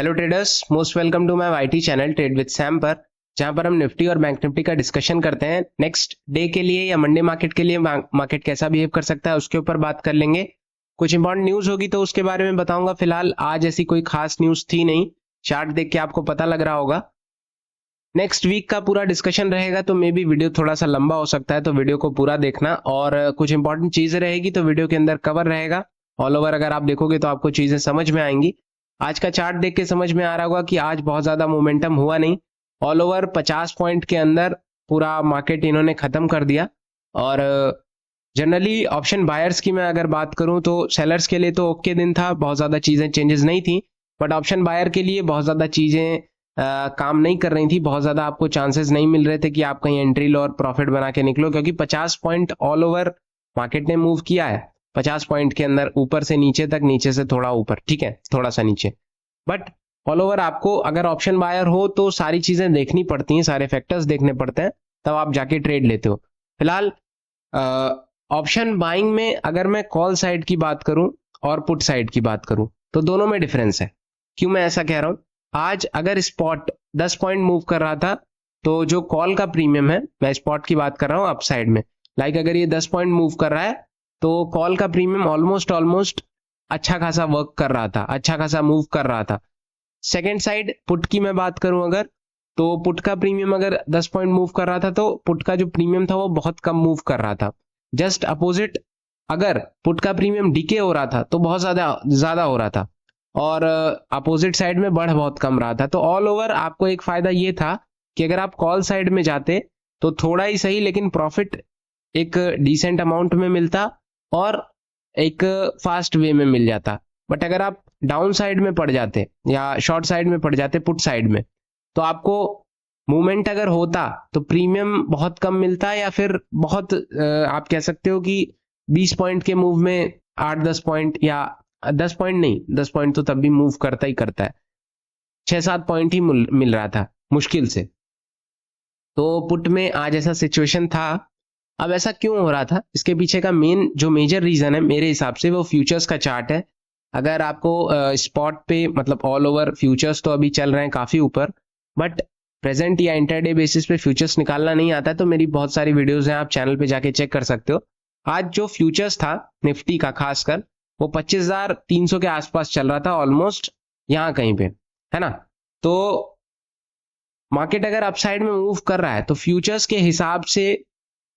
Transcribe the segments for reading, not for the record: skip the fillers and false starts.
Hello traders, most welcome to my YT channel trade with Sam पर, जहां पर हम निफ्टी और बैंक निफ्टी का डिस्कशन करते हैं। नेक्स्ट डे के लिए या मंडे मार्केट के लिए मार्केट कैसा बिहेव कर सकता है उसके ऊपर बात कर लेंगे। कुछ इंपॉर्टेंट न्यूज होगी तो उसके बारे में बताऊंगा। फिलहाल आज ऐसी कोई खास न्यूज थी नहीं, चार्ट देख के आपको पता लग रहा होगा। नेक्स्ट वीक का पूरा डिस्कशन रहेगा तो मे बी वीडियो थोड़ा सा लंबा हो सकता है, तो वीडियो को पूरा देखना। और कुछ इंपॉर्टेंट चीजें रहेगी तो वीडियो के अंदर कवर रहेगा। ऑल ओवर अगर आप देखोगे तो आपको चीजें समझ में आएंगी। आज का चार्ट देख के समझ में आ रहा होगा कि आज बहुत ज्यादा मोमेंटम हुआ नहीं। ऑल ओवर 50 पॉइंट के अंदर पूरा मार्केट इन्होंने खत्म कर दिया। और जनरली ऑप्शन बायर्स की मैं अगर बात करूं तो सेलर्स के लिए तो ओके दिन था, बहुत ज्यादा चीजें चेंजेस नहीं थी। बट ऑप्शन बायर के लिए बहुत ज्यादा चीजें काम नहीं कर रही थी। बहुत ज्यादा आपको चांसेस नहीं मिल रहे थे कि आप कहीं एंट्री लो और प्रॉफिट बना के निकलो, क्योंकि 50 पॉइंट ऑल ओवर मार्केट ने मूव किया है। 50 पॉइंट के अंदर ऊपर से नीचे तक, नीचे से थोड़ा ऊपर, ठीक है, थोड़ा सा नीचे। बट ऑल ओवर आपको अगर ऑप्शन बायर हो तो सारी चीजें देखनी पड़ती हैं, सारे फैक्टर्स देखने पड़ते हैं, तब आप जाके ट्रेड लेते हो। फिलहाल ऑप्शन बाइंग में अगर मैं कॉल साइड की बात करूं और पुट साइड की बात करूं तो दोनों में डिफरेंस है। क्यों मैं ऐसा कह रहा हूं? आज अगर स्पॉट 10 पॉइंट मूव कर रहा था तो जो कॉल का प्रीमियम है, मैं स्पॉट की बात कर रहा हूं अप साइड में, लाइक अगर ये 10 पॉइंट मूव कर रहा है तो कॉल का प्रीमियम ऑलमोस्ट अच्छा खासा वर्क कर रहा था, अच्छा खासा मूव कर रहा था। सेकेंड साइड पुट की मैं बात करूं अगर, तो पुट का प्रीमियम अगर 10 पॉइंट मूव कर रहा था तो पुट का जो प्रीमियम था वो बहुत कम मूव कर रहा था। जस्ट अपोजिट अगर पुट का प्रीमियम डीके हो रहा था तो बहुत ज्यादा हो रहा था, और अपोजिट साइड में बढ़ बहुत कम रहा था। तो ऑल ओवर आपको एक फायदा ये था कि अगर आप कॉल साइड में जाते तो थोड़ा ही सही लेकिन प्रॉफिट एक डिसेंट अमाउंट में मिलता और एक फास्ट वे में मिल जाता। बट अगर आप डाउन साइड में पड़ जाते या शॉर्ट साइड में पड़ जाते पुट साइड में, तो आपको मूवमेंट अगर होता तो प्रीमियम बहुत कम मिलता, या फिर बहुत आप कह सकते हो कि 20 पॉइंट के मूव में 8-10 पॉइंट, या 10 पॉइंट नहीं, 10 पॉइंट तो तब भी मूव करता ही करता है, 6-7 पॉइंट ही मिल रहा था मुश्किल से। तो पुट में आज ऐसा सिचुएशन था। अब ऐसा क्यों हो रहा था, इसके पीछे का मेजर रीजन है मेरे हिसाब से वो फ्यूचर्स का चार्ट है। अगर आपको स्पॉट पे मतलब ऑल ओवर फ्यूचर्स तो अभी चल रहे हैं काफी ऊपर, बट प्रेजेंट या इंटरडे बेसिस पे फ्यूचर्स निकालना नहीं आता है, तो मेरी बहुत सारी वीडियोस हैं, आप चैनल पे जाके चेक कर सकते हो। आज जो फ्यूचर्स था निफ्टी का खासकर, वो 25,300 के आसपास चल रहा था, ऑलमोस्ट यहाँ कहीं पे, है ना। तो मार्केट अगर अपसाइड में मूव कर रहा है तो फ्यूचर्स के हिसाब से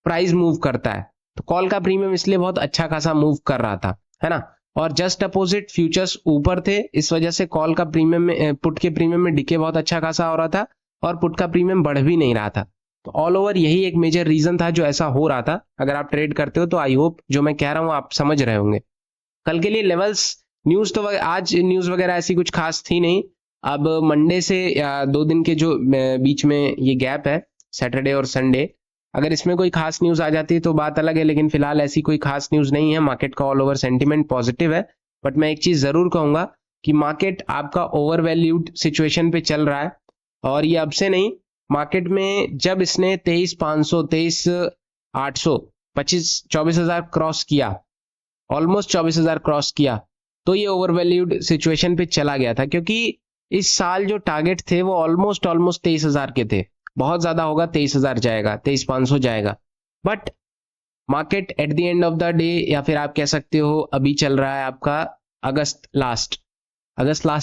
प्राइस मूव करता है, तो कॉल का प्रीमियम इसलिए बहुत अच्छा खासा मूव कर रहा था, है ना। और जस्ट अपोजिट फ्यूचर्स ऊपर थे, इस वजह से कॉल का प्रीमियम में, पुट के प्रीमियम में डिके बहुत अच्छा खासा हो रहा था और पुट का प्रीमियम बढ़ भी नहीं रहा था। तो ऑल ओवर यही एक मेजर रीजन था जो ऐसा हो रहा था। अगर आप ट्रेड करते हो तो आई होप जो मैं कह रहा हूं आप समझ रहे होंगे। कल के लिए लेवल्स न्यूज तो आज न्यूज वगैरह ऐसी कुछ खास थी नहीं। अब मंडे से या 2 दिन के जो बीच में ये गैप है, सैटरडे और संडे, अगर इसमें कोई खास न्यूज आ जाती है तो बात अलग है, लेकिन फिलहाल ऐसी कोई खास न्यूज नहीं है। मार्केट का ऑल ओवर सेंटीमेंट पॉजिटिव है। बट मैं एक चीज जरूर कहूंगा कि मार्केट आपका ओवर वैल्यूड सिचुएशन पे चल रहा है, और ये अब से नहीं, मार्केट में जब इसने 23,500, 23,800, 24,000 क्रॉस किया, ऑलमोस्ट 24,000 क्रॉस किया, तो ये ओवर वैल्यूड सिचुएशन पे चला गया था। क्योंकि इस साल जो टारगेट थे वो ऑलमोस्ट 23,000 के थे। बहुत ज्यादा होगा 23,000 जाएगा, 23,500 जाएगा। But market at the end of the day, या फिर आप कह सकते हो अभी चल रहा है आपका अगस्त लास्ट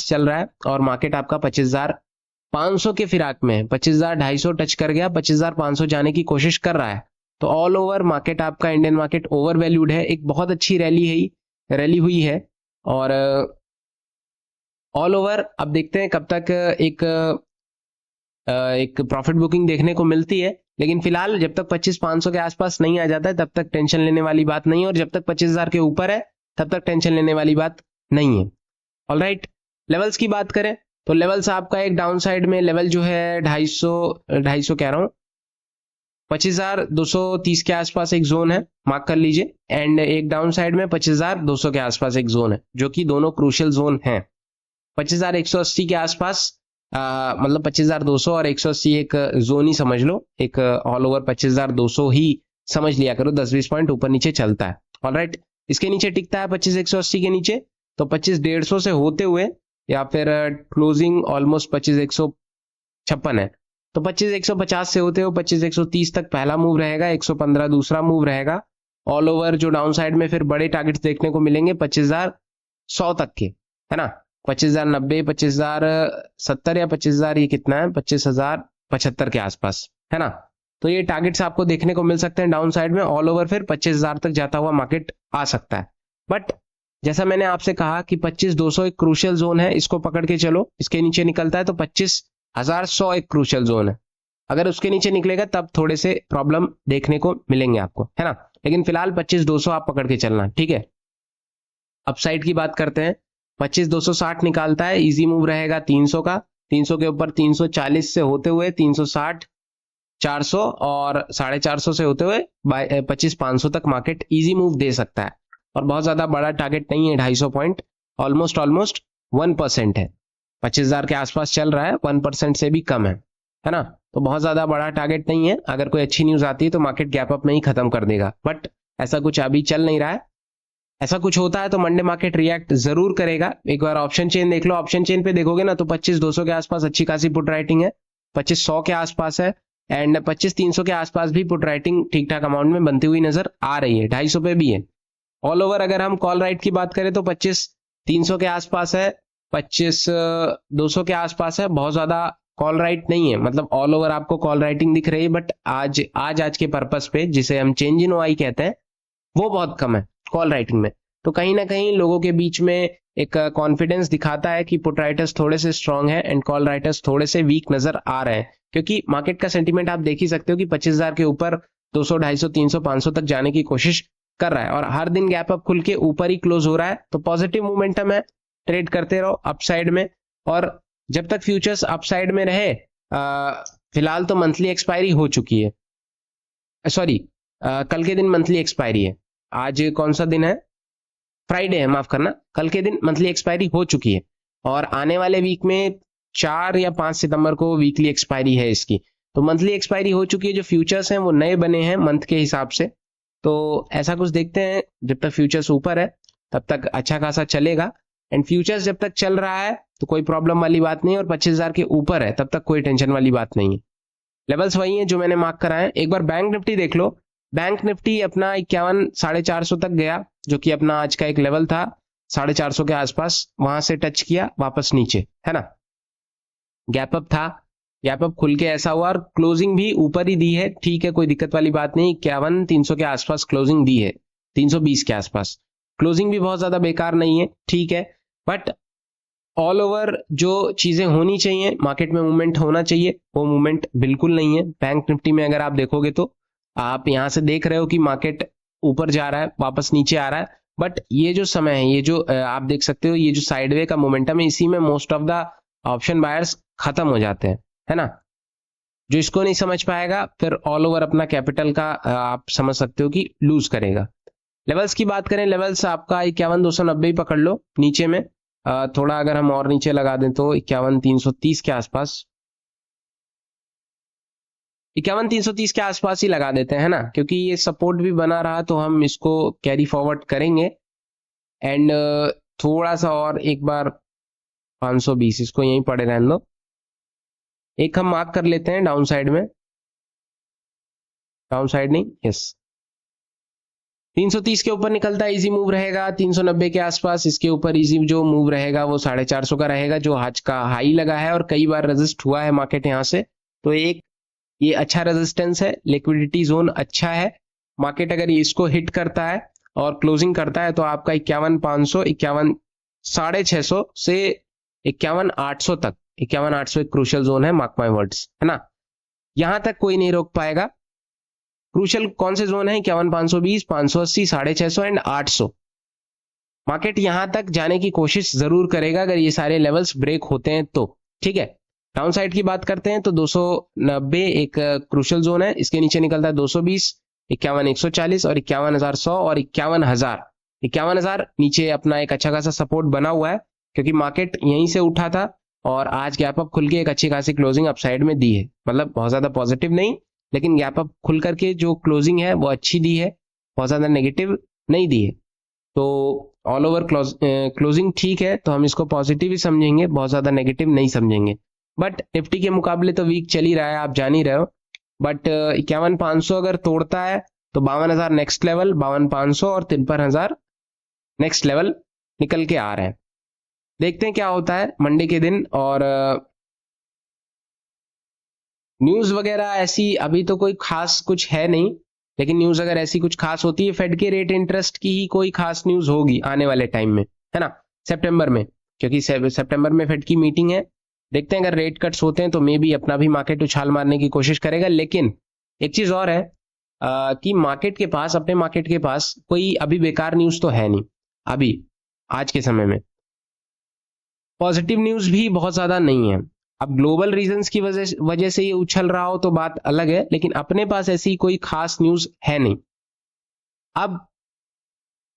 चल रहा है, और मार्केट आपका 25,500 के फिराक में है। 25,250 टच कर गया, 25,500 जाने की कोशिश कर रहा है। तो ऑल ओवर मार्केट आपका, इंडियन मार्केट ओवर वैल्यूड है। एक बहुत अच्छी रैली हुई है, और ऑल ओवर अब देखते हैं कब तक एक प्रॉफिट बुकिंग देखने को मिलती है। लेकिन फिलहाल जब तक 25,500 के आसपास नहीं आ जाता है तब तक टेंशन लेने वाली बात नहीं है, और जब तक 25,000 के ऊपर है तब तक टेंशन लेने वाली बात नहीं है। ऑलराइट, लेवल्स की बात करें तो लेवल्स आपका एक डाउन साइड में लेवल जो है 250 कह रहा हूं, 25,230 के आसपास एक जोन है, मार्क कर लीजिए। एंड एक डाउन साइड में 25,200 के आसपास एक जोन है, जो कि दोनों क्रूशियल जोन है। 25,180 के आसपास मतलब 25,200 और 180 एक जोन ही समझ लो, एक ऑल ओवर 25,200 ही समझ लिया करो, 10-20 पॉइंट ऊपर नीचे चलता है। ऑलराइट, इसके नीचे टिकता है 25,180 के नीचे, तो 25,150 से होते हुए या फिर क्लोजिंग ऑलमोस्ट 25,156 है। तो 25,150 से होते हो 25,130 तक पहला मूव रहेगा, 115 दूसरा मूव रहेगा। ऑल ओवर जो डाउन साइड में फिर बड़े टारगेट्स देखने को मिलेंगे 25,100 तक के, है ना। 25,090, 25,070 या 25,000, ये कितना है, 25,075 के आसपास, है ना। तो ये टारगेट्स आपको देखने को मिल सकते हैं डाउन साइड में। ऑल ओवर फिर 25,000 तक जाता हुआ मार्केट आ सकता है। बट जैसा मैंने आपसे कहा कि 25,200 एक क्रूशियल जोन है, इसको पकड़ के चलो। इसके नीचे निकलता है तो 25,100 एक क्रूशियल जोन है। अगर उसके नीचे निकलेगा तब थोड़े से प्रॉब्लम देखने को मिलेंगे आपको, है ना। लेकिन फिलहाल 25,200 आप पकड़ के चलना, ठीक है। अपसाइड की बात करते हैं, 25,260 निकालता है, इजी मूव रहेगा 300 का। 300 के ऊपर 340 से होते हुए 360, 400 और 450 से होते हुए 25,500 तक मार्केट इजी मूव दे सकता है। और बहुत ज्यादा बड़ा टारगेट नहीं है, 250 पॉइंट, ऑलमोस्ट 1% है। 25,000 के आसपास चल रहा है, 1% से भी कम है ना। तो बहुत ज्यादा बड़ा टारगेट नहीं है। अगर कोई अच्छी न्यूज आती है तो मार्केट गैप अप में ही खत्म कर देगा, बट ऐसा कुछ अभी चल नहीं रहा है। ऐसा कुछ होता है तो मंडे मार्केट रिएक्ट जरूर करेगा। एक बार ऑप्शन चेन देख लो, ऑप्शन चेन पे देखोगे ना तो 25,200 के आसपास अच्छी खासी पुट राइटिंग है, 25,100 के आसपास है, एंड 25,300 के आसपास भी पुट राइटिंग ठीक ठाक अमाउंट में बनती हुई नजर आ रही है। 250 पे भी है। ऑल ओवर अगर हम कॉल राइट की बात करें तो 25,300 के आसपास है, 25,200 के आसपास है। बहुत ज्यादा कॉल राइट नहीं है, मतलब ऑल ओवर आपको कॉल राइटिंग दिख रही है, बट आज के पर्पस पे जिसे हम चेंज इन ओआई कहते हैं वो बहुत कम है कॉल राइटिंग में। तो कहीं ना कहीं लोगों के बीच में एक कॉन्फिडेंस दिखाता है कि पुट राइटर्स थोड़े से स्ट्रांग हैं एंड कॉल राइटर्स थोड़े से वीक नजर आ रहे हैं। क्योंकि मार्केट का सेंटीमेंट आप देख ही सकते हो कि 25,000 के ऊपर 200, 250, 300, 500 तक जाने की कोशिश कर रहा है और हर दिन गैप अप खुल के ऊपर ही क्लोज हो रहा है। तो पॉजिटिव मोमेंटम है, ट्रेड करते रहो अपसाइड में। और जब तक फ्यूचर्स अपसाइड में रहे, फिलहाल तो मंथली एक्सपायरी हो चुकी है, सॉरी कल के दिन मंथली एक्सपायरी है। आज कौन सा दिन है, फ्राइडे है, माफ करना। कल के दिन मंथली एक्सपायरी हो चुकी है और आने वाले वीक में 4 या 5 सितंबर को वीकली एक्सपायरी है इसकी। तो मंथली एक्सपायरी हो चुकी है। जो फ्यूचर्स हैं वो नए बने हैं मंथ के हिसाब से। तो ऐसा कुछ देखते हैं, जब तक फ्यूचर्स ऊपर है तब तक अच्छा खासा चलेगा, एंड फ्यूचर्स जब तक चल रहा है तो कोई प्रॉब्लम वाली बात नहीं है, और 25,000 के ऊपर है तब तक कोई टेंशन वाली बात नहीं है। लेवल्स वही हैं जो मैंने मार्क कराए। एक बार बैंक निफ्टी देख लो। बैंक निफ्टी अपना 51, 450 तक गया, जो कि अपना आज का एक लेवल था 450 के आसपास, वहां से टच किया, वापस नीचे, है ना। गैप अप था, गैप अप खुल के ऐसा हुआ और क्लोजिंग भी ऊपर ही दी है, ठीक है, कोई दिक्कत वाली बात नहीं। 51, 300 के आसपास क्लोजिंग दी है, 320 के आसपास क्लोजिंग भी बहुत ज्यादा बेकार नहीं है, ठीक है। बट ऑल ओवर जो चीजें होनी चाहिए, मार्केट में मूवमेंट होना चाहिए, वो मूवमेंट बिल्कुल नहीं है। बैंक निफ्टी में अगर आप देखोगे तो आप यहां से देख रहे हो कि मार्केट ऊपर जा रहा है, वापस नीचे आ रहा है, बट ये जो समय है, ये जो आप देख सकते हो, ये जो साइडवे का मोमेंटम है, इसी में most of the option buyers खत्म हो जाते हैं, है ना। जो इसको नहीं समझ पाएगा फिर ऑल ओवर अपना कैपिटल का आप समझ सकते हो कि लूज करेगा। लेवल्स की बात करें, लेवल्स आपका 51,290 ही पकड़ लो नीचे में। थोड़ा अगर हम और नीचे लगा दें तो 51,330 के आसपास, 51,330 के आसपास ही लगा देते हैं, है ना, क्योंकि ये सपोर्ट भी बना रहा तो हम इसको कैरी फॉरवर्ड करेंगे। एंड थोड़ा सा और एक बार 520, इसको यहीं पड़े रहने दो। एक हम मार्क कर लेते हैं डाउन साइड में, डाउन साइड नहीं, यस, 330 के ऊपर निकलता है, इजी मूव रहेगा। 390 के आसपास इसके ऊपर इजी जो मूव रहेगा वो 450 का रहेगा, जो आज का हाई लगा है और कई बार रेजिस्ट हुआ है मार्केट यहां से। तो एक ये अच्छा रेजिस्टेंस है, लिक्विडिटी जोन अच्छा है। मार्केट अगर इसको हिट करता है और क्लोजिंग करता है तो आपका 51,500, 51,650 से 51,800 तक, 51,800 एक क्रूशियल जोन है, मार्क माय वर्ड्स, है ना। यहां तक कोई नहीं रोक पाएगा। क्रूशियल कौन से जोन है, 51,520, 580, 650 एंड 800। मार्केट यहां तक जाने की कोशिश जरूर करेगा अगर ये सारे लेवल्स ब्रेक होते हैं तो, ठीक है। डाउन साइड की बात करते हैं तो 290 एक क्रूशियल जोन है, इसके नीचे निकलता है 220, 51,140 और 51,100 और 51,000। 51,000 नीचे अपना एक अच्छा खासा सपोर्ट बना हुआ है, क्योंकि मार्केट यहीं से उठा था और आज गैप अप खुल के एक अच्छी खासी क्लोजिंग अपसाइड में दी है। मतलब बहुत ज्यादा पॉजिटिव नहीं, लेकिन गैप अप खुल करके जो क्लोजिंग है वो अच्छी दी है, बहुत ज्यादा नेगेटिव नहीं दी है। तो ऑल ओवर क्लोजिंग ठीक है तो हम इसको पॉजिटिव ही समझेंगे, बहुत ज्यादा नेगेटिव नहीं समझेंगे। बट निफ्टी के मुकाबले तो वीक चल ही रहा है, आप जान ही रहे हो। बट 51,500 अगर तोड़ता है तो 52,000 नेक्स्ट लेवल, 52,500 और 53,000 नेक्स्ट लेवल निकल के आ रहे हैं। देखते हैं क्या होता है मंडे के दिन। और न्यूज वगैरह ऐसी अभी तो कोई खास कुछ है नहीं, लेकिन न्यूज अगर ऐसी कुछ खास होती है, फेड के रेट इंटरेस्ट की ही कोई खास न्यूज होगी आने वाले टाइम में, है ना, सितंबर में, क्योंकि सितंबर में फेड की मीटिंग है। देखते हैं अगर रेट कट्स होते हैं तो मे भी अपना भी मार्केट उछाल मारने की कोशिश करेगा। लेकिन एक चीज और है कि मार्केट के पास, अपने मार्केट के पास कोई अभी बेकार न्यूज तो है नहीं अभी आज के समय में। पॉजिटिव न्यूज भी बहुत ज्यादा नहीं है। अब ग्लोबल रीजंस की वजह से ये उछल रहा हो तो बात अलग है, लेकिन अपने पास ऐसी कोई खास न्यूज है नहीं। अब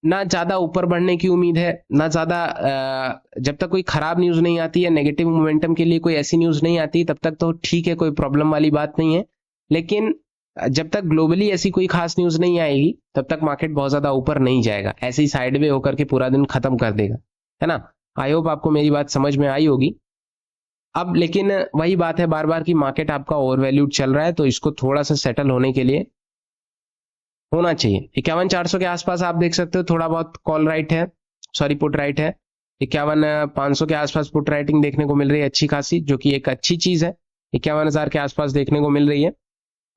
ना ज्यादा ऊपर बढ़ने की उम्मीद है, ना ज्यादा जब तक कोई खराब न्यूज नहीं आती है, नेगेटिव मोमेंटम के लिए कोई ऐसी न्यूज नहीं आती, तब तक तो ठीक है, कोई प्रॉब्लम वाली बात नहीं है। लेकिन जब तक ग्लोबली ऐसी कोई खास न्यूज नहीं आएगी तब तक मार्केट बहुत ज्यादा ऊपर नहीं जाएगा, ऐसे ही साइडवे होकर के पूरा दिन खत्म कर देगा, है ना। आई होप आपको मेरी बात समझ में आई होगी। अब लेकिन वही बात है बार बार कि मार्केट आपका ओवरवैल्यूड चल रहा है, तो इसको थोड़ा सा सेटल होने के लिए होना चाहिए। 51,400 के आसपास आप देख सकते हो थोड़ा बहुत कॉल राइट है, सॉरी पुट राइट है। 51,500 के आसपास पुट राइटिंग देखने को मिल रही है अच्छी खासी, जो कि एक अच्छी चीज है। 51,000 के आसपास देखने को मिल रही है,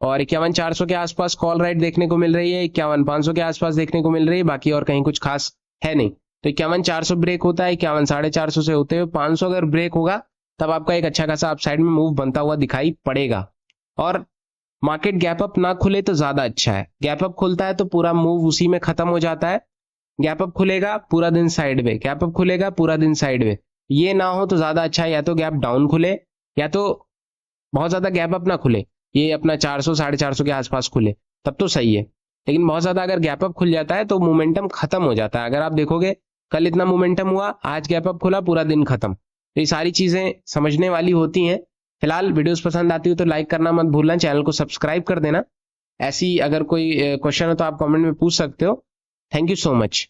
और 51,400 के आसपास कॉल राइट देखने को मिल रही है, 51,500 के आसपास देखने को मिल रही है। बाकी और कहीं कुछ खास है नहीं। तो 51,400 ब्रेक होता है, 51,450 से होते हुए 500 अगर ब्रेक होगा तब आपका एक अच्छा खासा अपसाइड में मूव बनता हुआ दिखाई पड़ेगा। और मार्केट गैप अप ना खुले तो ज्यादा अच्छा है। गैप अप खुलता है तो पूरा मूव उसी में खत्म हो जाता है। गैप अप खुलेगा पूरा दिन साइड वे, गैप अप खुलेगा पूरा दिन साइड वे, ये ना हो तो ज्यादा अच्छा है। या तो गैप डाउन खुले या तो बहुत ज्यादा गैप अप ना खुले, ये अपना 400 450 के आसपास खुले, तब तो सही है। लेकिन बहुत ज्यादा अगर गैप अप खुल जाता है तो मोमेंटम खत्म हो जाता है। अगर आप देखोगे कल इतना मोमेंटम हुआ, आज गैप अप खुला, पूरा दिन खत्म। तो ये सारी चीजें समझने वाली होती हैं। फिलहाल वीडियोस पसंद आती हो तो लाइक करना मत भूलना, चैनल को सब्सक्राइब कर देना। ऐसी अगर कोई क्वेश्चन हो तो आप कमेंट में पूछ सकते हो। Thank you so much.